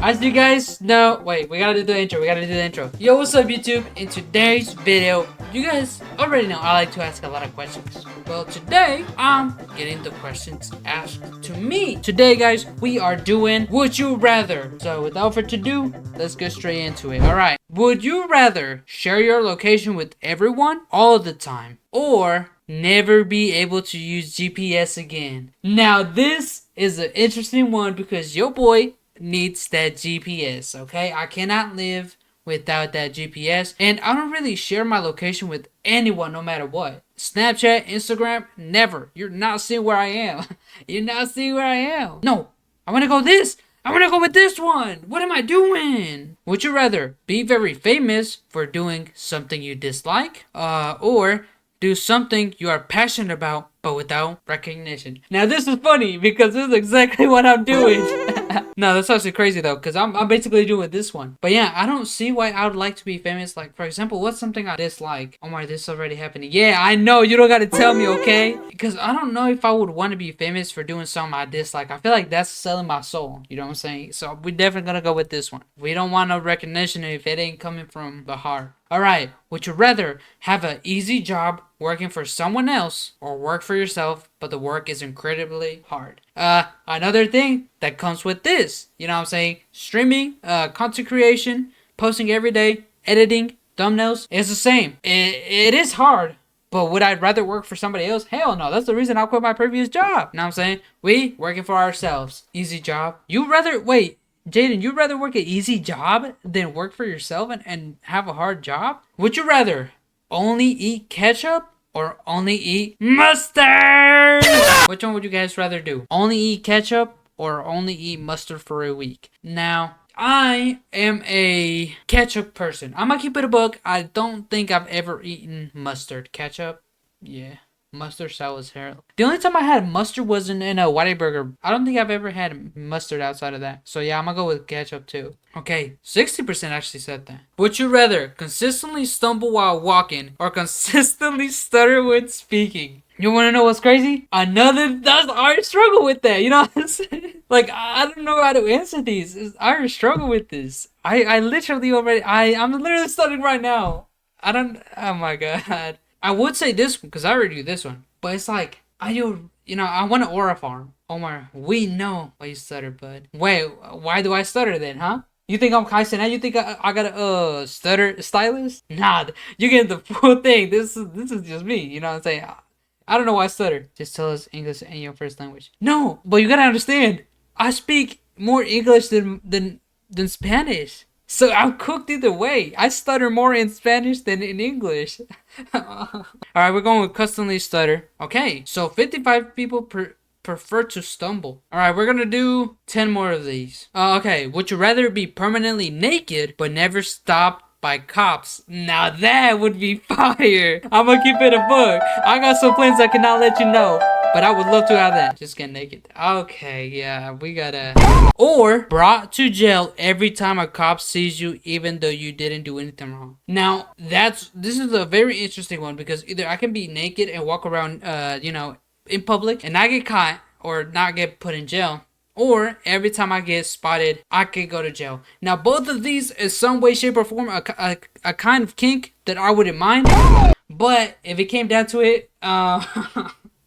As you guys know, wait, we gotta do the intro. Yo, what's up, YouTube? In today's video, you guys already know I like to ask a lot of questions. Well, today, I'm getting the questions asked to me. Today, guys, we are doing Would You Rather. So, without further ado, let's get straight into it. Alright, would you rather share your location with everyone all the time, or never be able to use GPS again? Now, this is an interesting one because your boy needs that GPS, okay? I cannot live without that GPS, and I don't really share my location with anyone no matter what. Snapchat, Instagram, never. You're not seeing where I am. You're not seeing where I am. No, I want to go this. I want to go with this one. What am I doing? Would you rather be very famous for doing something you dislike, or do something you are passionate about but without recognition? Now this is funny because this is exactly what I'm doing. No, that's actually crazy though, because I'm basically doing this one. But yeah, I don't see why I would like to be famous. Like, for example, what's something I dislike? Oh my, this is already happening. Yeah, I know, you don't gotta tell me, okay? Because I don't know if I would want to be famous for doing something I dislike. I feel like that's selling my soul, you know what I'm saying? So we're definitely gonna go with this one. We don't want no recognition if it ain't coming from the heart. Alright, would you rather have an easy job working for someone else, or work for yourself but the work is incredibly hard? Another thing that comes with this, you know what I'm saying? Streaming, content creation, posting every day, editing, thumbnails, it's the same. It is hard, but would I rather work for somebody else? Hell no, that's the reason I quit my previous job. You know what I'm saying? We working for ourselves. Easy job. Wait, Jaden, you'd rather work an easy job than work for yourself and have a hard job? Would you rather only eat ketchup or only eat mustard? Which one would you guys rather do? Only eat ketchup or only eat mustard for a week? Now, I am a ketchup person. I'm gonna keep it a buck. I don't think I've ever eaten mustard. Ketchup? Yeah. Mustard sours hair. The only time I had mustard was in a Whataburger. I don't think I've ever had mustard outside of that. So yeah, I'm gonna go with ketchup too. Okay, 60% actually said that. Would you rather consistently stumble while walking or consistently stutter when speaking? You wanna know what's crazy? I struggle with that. You know what I'm saying? Like, I don't know how to answer these. I struggle with this. I'm literally stuttering right now. Oh my god. I would say this one because I already do this one, but it's like I want an aura farm. Omar, we know why you stutter, bud. Wait, why do I stutter then, huh? You think I'm Kai Cenat? You think I got a stutter stylist? Nah, you get the full thing. This is just me. You know what I'm saying? I don't know why I stutter. Just tell us English in your first language. No, but you gotta understand. I speak more English than Spanish. So I'm cooked either way. I stutter more in Spanish than in English. Alright, we're going with constantly stutter. Okay, so 55 people prefer to stumble. Alright, we're gonna do 10 more of these. Okay, would you rather be permanently naked but never stopped by cops? Now that would be fire. I'm gonna keep it a book. I got some plans I cannot let you know, but I would love to have that. Just get naked. Okay, yeah, we gotta. Or brought to jail every time a cop sees you, even though you didn't do anything wrong. Now, this is a very interesting one because either I can be naked and walk around, in public and not get caught or not get put in jail. Or every time I get spotted, I could go to jail. Now, both of these is some way, shape, or form a kind of kink that I wouldn't mind. But if it came down to it,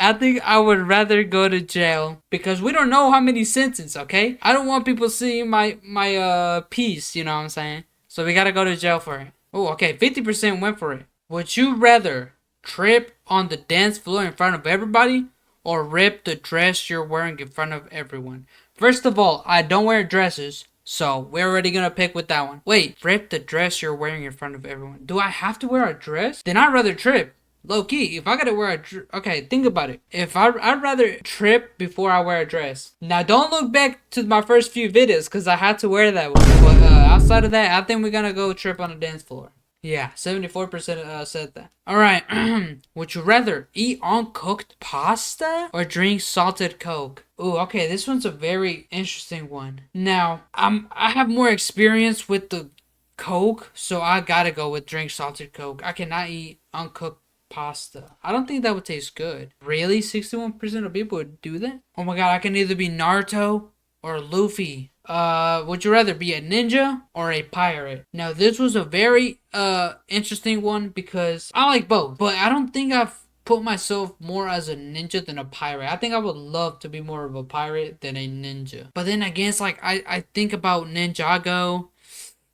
I think I would rather go to jail because we don't know how many sentences, okay? I don't want people seeing my piece, you know what I'm saying? So we gotta go to jail for it. Oh, okay, 50% went for it. Would you rather trip on the dance floor in front of everybody or rip the dress you're wearing in front of everyone? First of all, I don't wear dresses, so we're already gonna pick with that one. Wait, rip the dress you're wearing in front of everyone. Do I have to wear a dress? Then I'd rather trip. Low key, if I gotta wear okay, think about it. I'd rather trip before I wear a dress. Now, don't look back to my first few videos because I had to wear that one. But outside of that, I think we're gonna go trip on the dance floor. Yeah, 74% said that. Alright, would you rather eat uncooked pasta or drink salted Coke? Ooh, okay, this one's a very interesting one. Now, I have more experience with the Coke, so I gotta go with drink salted Coke. I cannot eat uncooked pasta. I don't think that would taste good. Really? 61% of people would do that? Oh my god, I can either be Naruto or Luffy? Would you rather be a ninja or a pirate? Now, this was a very interesting one because I like both, but I don't think I've put myself more as a ninja than a pirate. I think I would love to be more of a pirate than a ninja. But then again, it's like I think about Ninjago,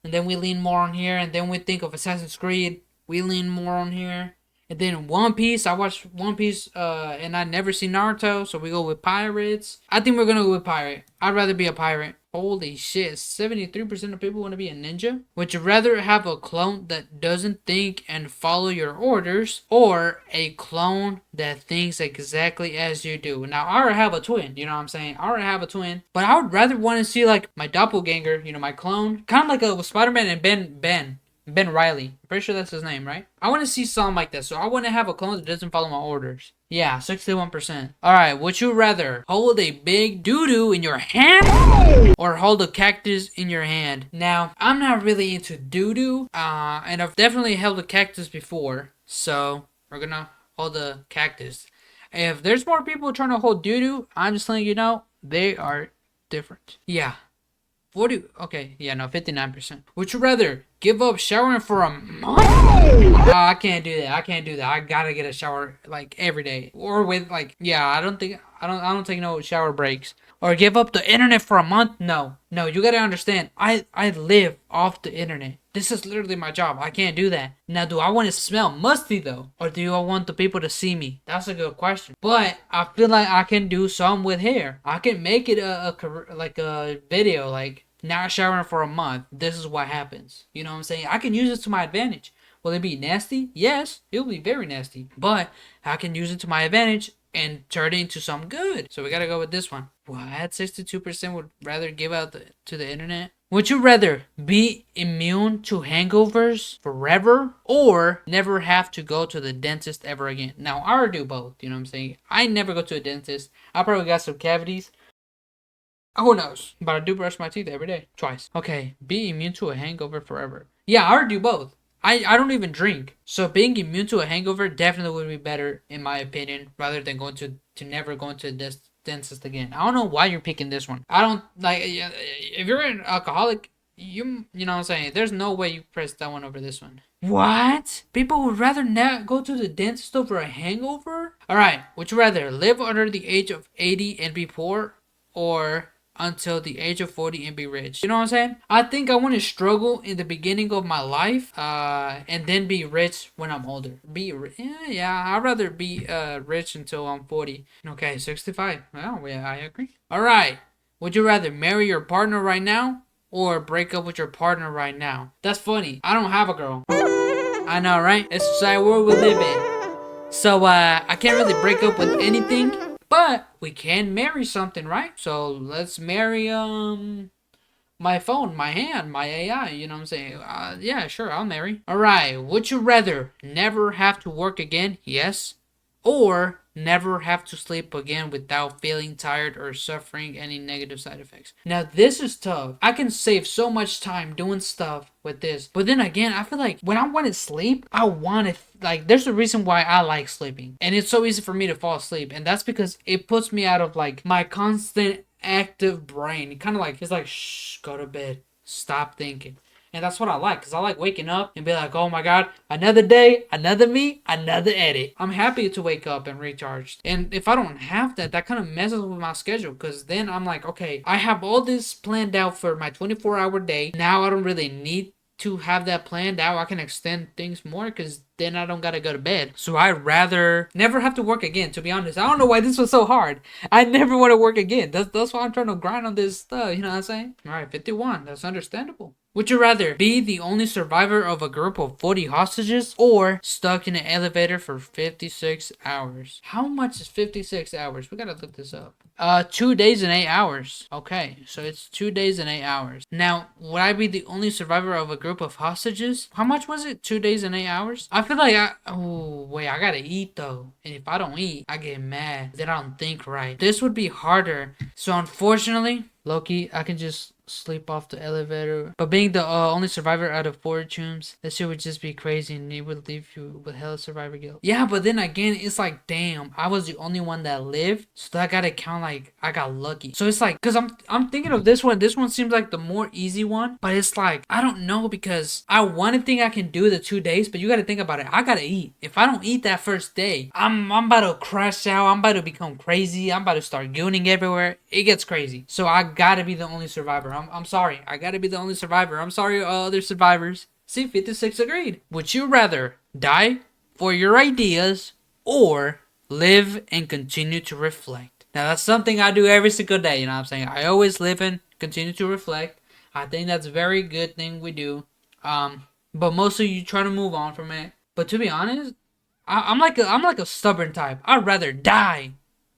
and then we lean more on here, and then we think of Assassin's Creed, we lean more on here. And then One Piece, I watched One Piece, and I never seen Naruto, so we go with pirates. I think we're gonna go with pirate. I'd rather be a pirate. Holy shit, 73% of people want to be a ninja? Would you rather have a clone that doesn't think and follow your orders, or a clone that thinks exactly as you do? Now, I already have a twin, you know what I'm saying? I already have a twin, but I would rather want to see, like, my doppelganger, you know, my clone. Kind of like a Spider-Man and Ben Riley. I'm pretty sure that's his name, right? I want to see something like that. So I want to have a clone that doesn't follow my orders. Yeah, 61%. Alright, would you rather hold a big doo-doo in your hand or hold a cactus in your hand? Now, I'm not really into doo-doo. And I've definitely held a cactus before. So, we're gonna hold the cactus. If there's more people trying to hold doo-doo, I'm just letting you know, they are different. Yeah. 40, okay, yeah, no, 59%. Would you rather give up showering for a month? I can't do that. I can't do that. I gotta get a shower like every day, or with like, yeah, I don't take no shower breaks. Or give up the internet for a month? No, you gotta understand. I live off the internet. This is literally my job. I can't do that. Now, do I want to smell musty though, or do I want the people to see me? That's a good question. But I feel like I can do some with hair. I can make it a video like. Not showering for a month. This is what happens. You know what I'm saying? I can use it to my advantage. Will it be nasty? Yes, it'll be very nasty. But I can use it to my advantage and turn it into something good. So we gotta go with this one. What? 62% would rather give out to the internet? Would you rather be immune to hangovers forever or never have to go to the dentist ever again? Now, I already do both. You know what I'm saying? I never go to a dentist. I probably got some cavities. Who knows? But I do brush my teeth every day. Twice. Okay. Be immune to a hangover forever. Yeah, I already do both. I don't even drink. So being immune to a hangover definitely would be better, in my opinion, rather than going to never going to the dentist again. I don't know why you're picking this one. I don't, like, if you're an alcoholic, you know what I'm saying? There's no way you press that one over this one. What? People would rather not go to the dentist over a hangover? Alright, would you rather live under the age of 80 and be poor, or until the age of 40 and be rich? You know what I'm saying? I think I want to struggle in the beginning of my life, and then be rich when I'm older. I'd rather be rich until I'm 40. Okay, 65. Well, yeah, I agree. All right. Would you rather marry your partner right now or break up with your partner right now? That's funny. I don't have a girl. I know, right? It's the society world we live in. So I can't really break up with anything. But we can marry something, right? So let's marry my phone, my hand, my AI, you know what I'm saying? Yeah, sure, I'll marry. Alright, would you rather never have to work again? Yes. Or never have to sleep again without feeling tired or suffering any negative side effects? Now, this is tough. I can save so much time doing stuff with this. But then again, I feel like when I want to sleep, I want to, like, there's a reason why I like sleeping. And it's so easy for me to fall asleep. And that's because it puts me out of, like, my constant active brain. It kind of like, it's like, shh, go to bed. Stop thinking. And that's what I like, because I like waking up and be like, oh my god, another day, another me, another edit. I'm happy to wake up and recharge. And if I don't have that, that kind of messes with my schedule, because then I'm like, okay, I have all this planned out for my 24-hour day. Now I don't really need to have that planned out. I can extend things more, because then I don't gotta go to bed. So I'd rather never have to work again, to be honest. I don't know why this was so hard. I never want to work again. That's why I'm trying to grind on this stuff, you know what I'm saying? Alright, 51. That's understandable. Would you rather be the only survivor of a group of 40 hostages or stuck in an elevator for 56 hours? How much is 56 hours? We gotta look this up. 2 days and 8 hours. Okay, so it's 2 days and 8 hours. Now, would I be the only survivor of a group of hostages? How much was it? 2 days and 8 hours? I feel like I gotta eat though. And if I don't eat, I get mad. Then I don't think right. This would be harder. So unfortunately, Loki, I can just sleep off the elevator. But being the only survivor out of 4 tombs, that shit would just be crazy and it would leave you with hella survivor guilt. Yeah, but then again, it's like, damn, I was the only one that lived, so that gotta count like I got lucky. So it's like, cause I'm thinking of this one. This one seems like the more easy one, but it's like, I don't know, because I want to think I can do the 2 days, but you gotta think about it. I gotta eat. If I don't eat that first day, I'm about to crash out. I'm about to become crazy. I'm about to start gooning everywhere. It gets crazy. So I gotta be the only survivor. I'm sorry. I gotta be the only survivor. I'm sorry, other survivors. See, 56 agreed. Would you rather die for your ideas or live and continue to reflect? Now, that's something I do every single day. You know what I'm saying? I always live and continue to reflect. I think that's a very good thing we do. But mostly you try to move on from it. But to be honest, I'm like a stubborn type. I'd rather die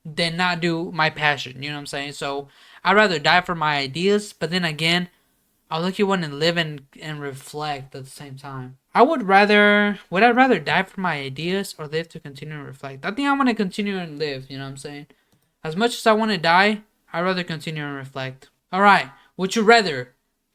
than not do my passion. You know what I'm saying? So I'd rather die for my ideas. But then again, I look at one and live and reflect at the same time. Would I rather die for my ideas or live to continue and reflect? I think I want to continue and live, you know what I'm saying? As much as I want to die, I'd rather continue and reflect. Alright, would you rather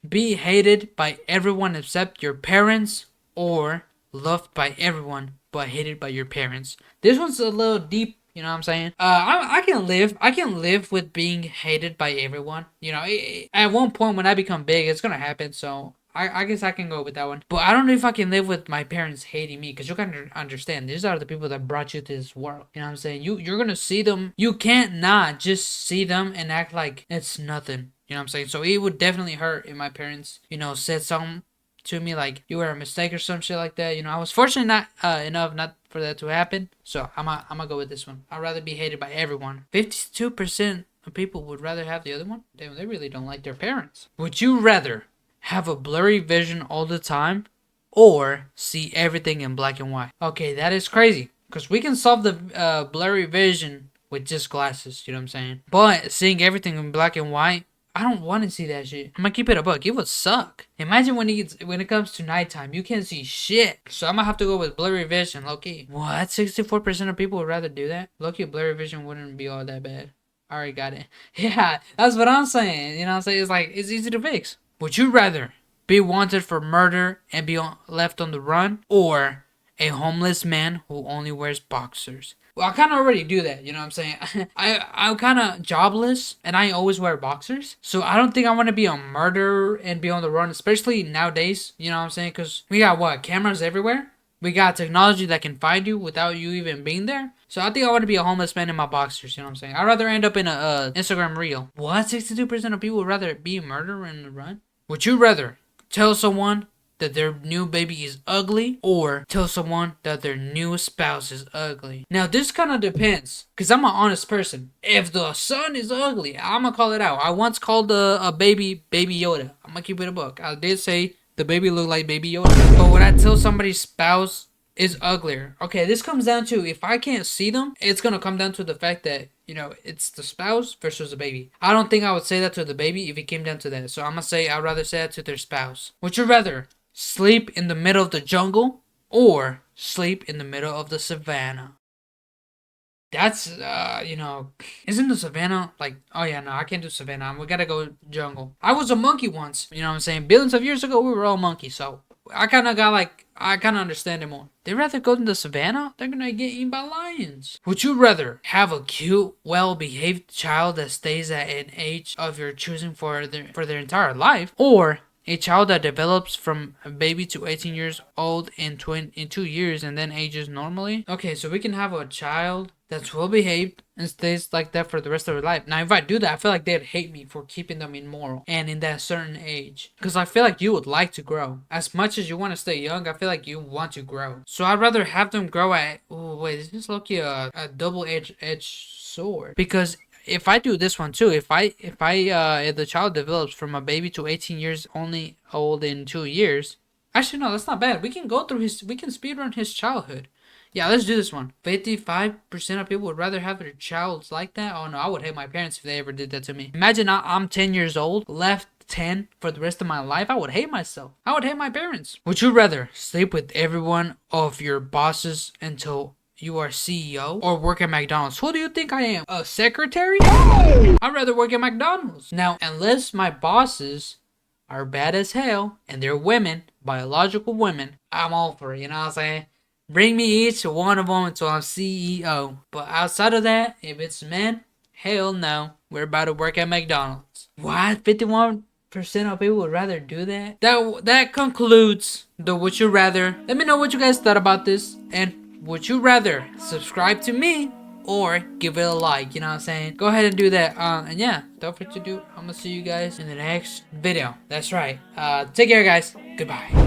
be hated by everyone except your parents or loved by everyone but hated by your parents? This one's a little deep. You know what I'm saying? I can live with being hated by everyone. You know, at one point when I become big, it's gonna happen. So I guess I can go with that one. But I don't know if I can live with my parents hating me, because you gotta understand, these are the people that brought you to this world. You know what I'm saying? You're gonna see them. You can't not just see them and act like it's nothing. You know what I'm saying? So it would definitely hurt if my parents, said something to me like you were a mistake or some shit like that. I was fortunate enough not for that to happen. So I'm gonna go with this one. I'd rather be hated by everyone. 52% of people would rather have the other one. Damn, they really don't like their parents. Would you rather have a blurry vision all the time or see everything in black and white? Okay, that is crazy, because we can solve the blurry vision with just glasses. You know what I'm saying? But seeing everything in black and white, I don't want to see that shit. I'm gonna keep it a buck. It would suck. Imagine when it comes to nighttime, you can't see shit. So I'm gonna have to go with blurry vision, low-key. What? 64% of people would rather do that? Low-key, blurry vision wouldn't be all that bad. I already got it. Yeah, that's what I'm saying. You know what I'm saying? It's like, it's easy to fix. Would you rather be wanted for murder and be left on the run, or a homeless man who only wears boxers? Well, I kind of already do that, you know what I'm saying? I'm kind of jobless, and I always wear boxers. So I don't think I want to be a murderer and be on the run, especially nowadays, you know what I'm saying? Because we got, cameras everywhere? We got technology that can find you without you even being there. So I think I want to be a homeless man in my boxers, you know what I'm saying? I'd rather end up in a Instagram reel. What? 62% of people would rather be a murderer and run? Would you rather tell someone that their new baby is ugly, or tell someone that their new spouse is ugly? Now this kind of depends, because I'm an honest person. If the son is ugly, I'm gonna call it out. I once called a baby Yoda. I'm gonna keep it a buck. I did say the baby looked like Baby Yoda. But when I tell somebody's spouse is uglier, okay, this comes down to, if I can't see them, it's gonna come down to the fact that, it's the spouse versus the baby. I don't think I would say that to the baby if it came down to that. So I'm gonna say I'd rather say that to their spouse. Would you rather sleep in the middle of the jungle or sleep in the middle of the savannah? That's, isn't the savannah like, oh yeah, no, I can't do savannah. We gotta go jungle. I was a monkey once, you know what I'm saying? Billions of years ago, we were all monkeys, so I kind of understand it more. They'd rather go to the savannah? They're gonna get eaten by lions. Would you rather have a cute, well-behaved child that stays at an age of your choosing for their entire life, or a child that develops from a baby to 18 years old in 2 years and then ages normally? Okay, so we can have a child that's well behaved and stays like that for the rest of their life. Now, if I do that, I feel like they'd hate me for keeping them immoral and in that certain age. Because I feel like you would like to grow. As much as you want to stay young, I feel like you want to grow. So I'd rather have them grow at... Oh, wait, is this Loki a double-edged sword? Because if I do this one too, if the child develops from a baby to 18 years only old in 2 years, actually no, that's not bad. We can speedrun his childhood. Yeah, let's do this one. 55% of people would rather have their child like that. Oh no, I would hate my parents if they ever did that to me. Imagine I'm 10 years old, left 10 for the rest of my life. I would hate myself. I would hate my parents. Would you rather sleep with every one of your bosses until you are CEO or work at McDonald's? Who do you think I am? A secretary? I'd rather work at McDonald's. Now, unless my bosses are bad as hell and they're women, biological women, I'm all for it, you know what I'm saying? Bring me each one of them until I'm CEO. But outside of that, if it's men, hell no. We're about to work at McDonald's. What? 51% of people would rather do that? That concludes the Would You Rather. Let me know what you guys thought about this. And would you rather subscribe to me or give it a like? You know what I'm saying? Go ahead and do that. And yeah, don't forget to do. I'm gonna see you guys in the next video. That's right. Take care, guys. Goodbye.